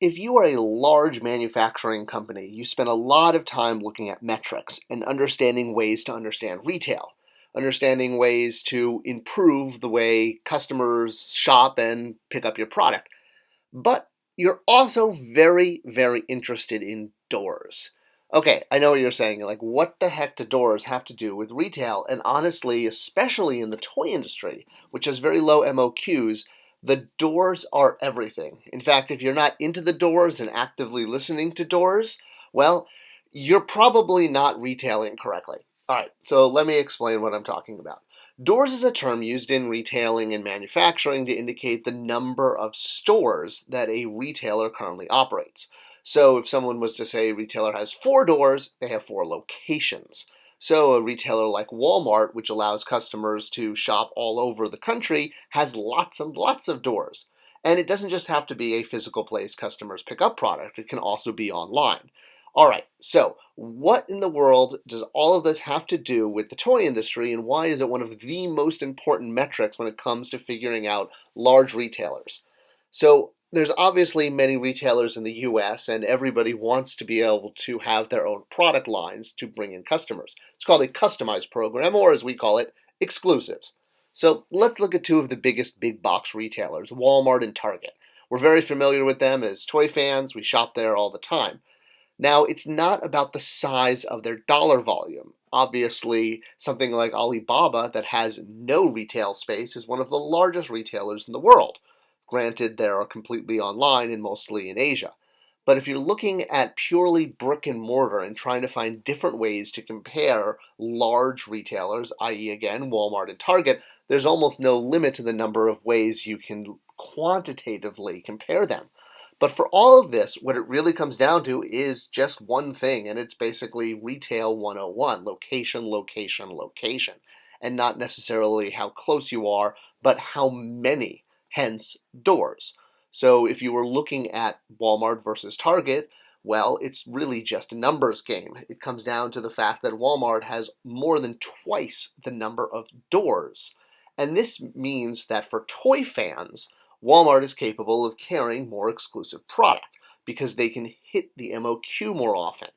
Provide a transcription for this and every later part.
if you are a large manufacturing company, you spend a lot of time looking at metrics and understanding ways to understand retail, understanding ways to improve the way customers shop and pick up your product. But you're also very, very interested in doors. Okay, I know what you're saying. Like, what the heck do doors have to do with retail? And honestly, especially in the toy industry, which has very low MOQs, the doors are everything. In fact, if you're not into the doors and actively listening to doors, well, you're probably not retailing correctly. All right, so let me explain what I'm talking about. Doors is a term used in retailing and manufacturing to indicate the number of stores that a retailer currently operates. So if someone was to say a retailer has 4 doors, they have 4 locations. So a retailer like Walmart, which allows customers to shop all over the country, has lots and lots of doors. And it doesn't just have to be a physical place customers pick up product, it can also be online. All right, so what in the world does all of this have to do with the toy industry, and why is it one of the most important metrics when it comes to figuring out large retailers? So there's obviously many retailers in the US, and everybody wants to be able to have their own product lines to bring in customers. It's called a customized program, or as we call it, exclusives. So let's look at two of the biggest big box retailers, Walmart and Target. We're very familiar with them as toy fans. We shop there all the time. Now, it's not about the size of their dollar volume. Obviously, something like Alibaba that has no retail space is one of the largest retailers in the world. Granted, they're completely online and mostly in Asia. But if you're looking at purely brick and mortar and trying to find different ways to compare large retailers, i.e., again, Walmart and Target, there's almost no limit to the number of ways you can quantitatively compare them. But for all of this, what it really comes down to is just one thing, and it's basically Retail 101, location, location, location, and not necessarily how close you are, but how many, hence doors. So if you were looking at Walmart versus Target, well, it's really just a numbers game. It comes down to the fact that Walmart has more than twice the number of doors. And this means that for toy fans, Walmart is capable of carrying more exclusive product because they can hit the MOQ more often.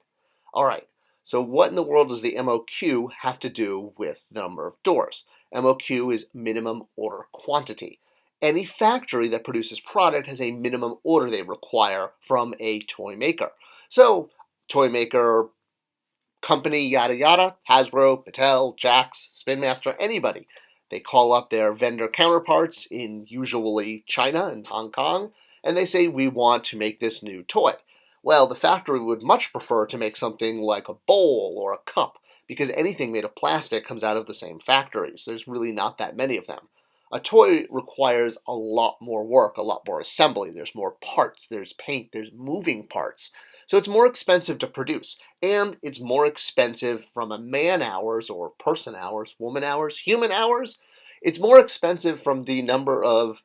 All right, so what in the world does the MOQ have to do with the number of doors? MOQ is minimum order quantity. Any factory that produces product has a minimum order they require from a toy maker. So, toy maker, company, yada yada, Hasbro, Mattel, Jax, Spin Master, anybody. They call up their vendor counterparts in usually China and Hong Kong, and they say, we want to make this new toy. Well, the factory would much prefer to make something like a bowl or a cup, because anything made of plastic comes out of the same factories. There's really not that many of them. A toy requires a lot more work, a lot more assembly. There's more parts, there's paint, there's moving parts. So it's more expensive to produce, and it's more expensive from a man hours or person hours, woman hours, human hours. It's more expensive from the number of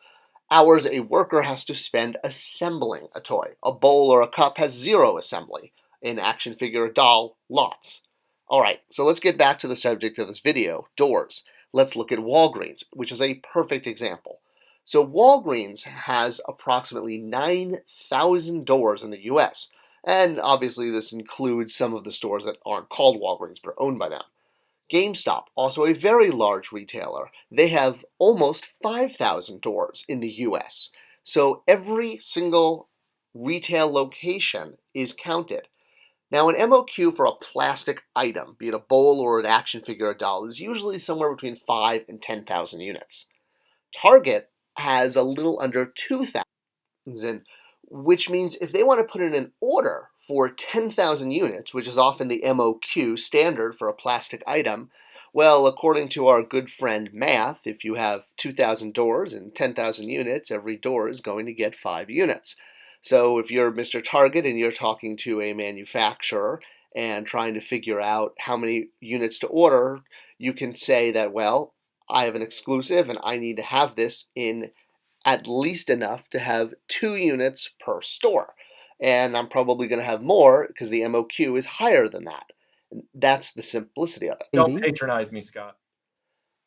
hours a worker has to spend assembling a toy. A bowl or a cup has zero assembly. An action figure, a doll, lots. All right, so let's get back to the subject of this video, doors. Let's look at Walgreens, which is a perfect example. So Walgreens has approximately 9,000 doors in the US. And obviously this includes some of the stores that aren't called Walgreens but are owned by them. GameStop, also a very large retailer, they have almost 5,000 doors in the US. So every single retail location is counted. Now an MOQ for a plastic item, be it a bowl or an action figure or doll, is usually somewhere between 5 and 10,000 units. Target has a little under 2,000, which means if they want to put in an order for 10,000 units, which is often the MOQ standard for a plastic item, well, according to our good friend math, if you have 2,000 doors and 10,000 units, every door is going to get 5 units. So if you're Mr. Target and you're talking to a manufacturer and trying to figure out how many units to order, you can say that, well, I have an exclusive and I need to have this in at least enough to have 2 units per store. And I'm probably going to have more because the MOQ is higher than that. And that's the simplicity of it. Don't patronize me, Scott.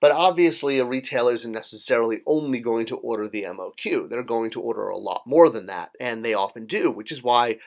But obviously, a retailer isn't necessarily only going to order the MOQ. They're going to order a lot more than that, and they often do, which is why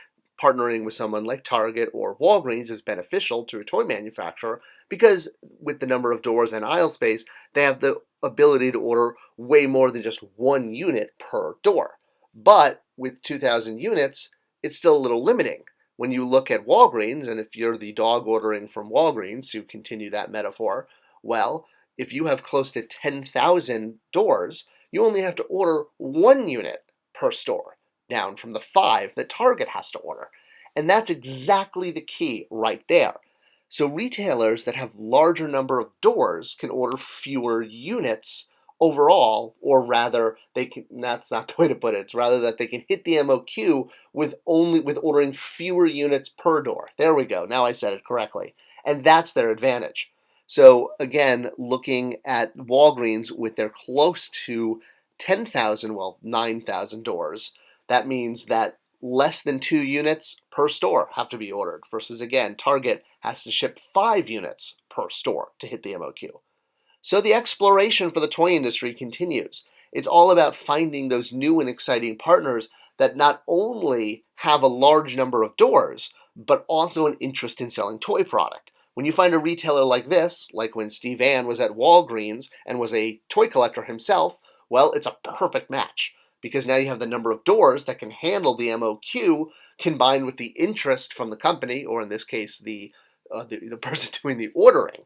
partnering with someone like Target or Walgreens is beneficial to a toy manufacturer, because with the number of doors and aisle space, they have the ability to order way more than just one unit per door. But with 2,000 units, it's still a little limiting. When you look at Walgreens, and if you're the dog ordering from Walgreens, to continue that metaphor, well, if you have close to 10,000 doors, you only have to order one unit per store, down from the 5 that Target has to order. And that's exactly the key right there. So retailers that have larger number of doors can order fewer units overall, or rather, that's not the way to put it. It's rather that they can hit the MOQ with ordering fewer units per door. There we go. Now I said it correctly. And that's their advantage. So again, looking at Walgreens with their close to 10,000, well, 9,000 doors, that means that less than 2 units per store have to be ordered, versus again, Target has to ship 5 units per store to hit the MOQ. So the exploration for the toy industry continues. It's all about finding those new and exciting partners that not only have a large number of doors, but also an interest in selling toy product. When you find a retailer like this, like when Steve Ann was at Walgreens and was a toy collector himself, well, it's a perfect match, because now you have the number of doors that can handle the MOQ combined with the interest from the company, or in this case, the person doing the ordering.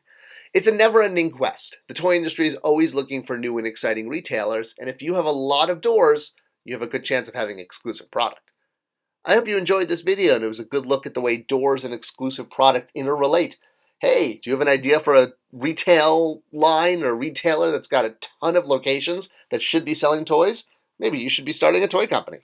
It's a never-ending quest. The toy industry is always looking for new and exciting retailers, and if you have a lot of doors, you have a good chance of having exclusive product. I hope you enjoyed this video and it was a good look at the way doors and exclusive product interrelate. Hey, do you have an idea for a retail line or retailer that's got a ton of locations that should be selling toys? Maybe you should be starting a toy company.